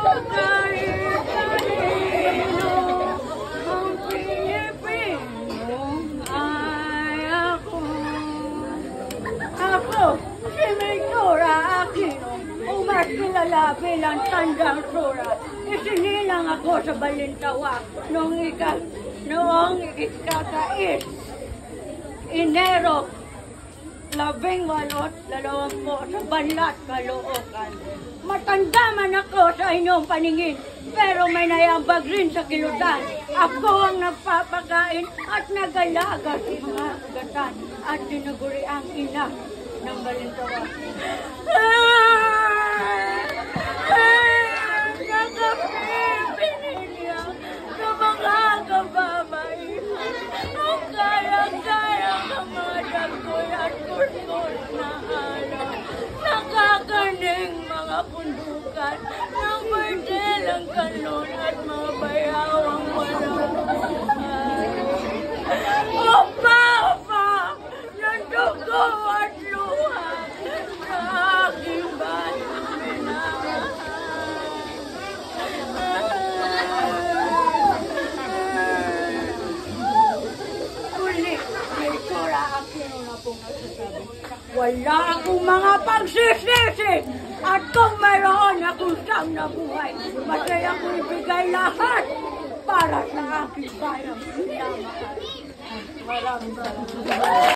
Kahit kanino, ang Pilipino ay ako. Ako, si Mentora Aquino, o mas kilala bilang Tandang Sura. Isinilang ako sa Balintawak noong ikakais Enero 18-20 sa Banlat, Caloocan. Matanda man ako sa inyong paningin, pero may nayambag rin sa kilutan. Ako ang nagpapakain at nagalaga sa mga agatan at tinaguri ang ina ng Balintawak. Nakapipinilya sa mga kababaihan ang kaya-kaya ng mga dagoy at kurkol na araw. Nakakaning mga pundukan ng bardelang kanon at mga bayawang walang buhay. Opa! Ng dugo at luha sa aking batang minamahal. Uli, may Tura Aquino na pong nagsasabi. Wala akong mga pagsisisi at kung mayroon akong siyang na buhay, masaya ko ibigay lahat para sa aking bayang minamahal. Maraming salamat.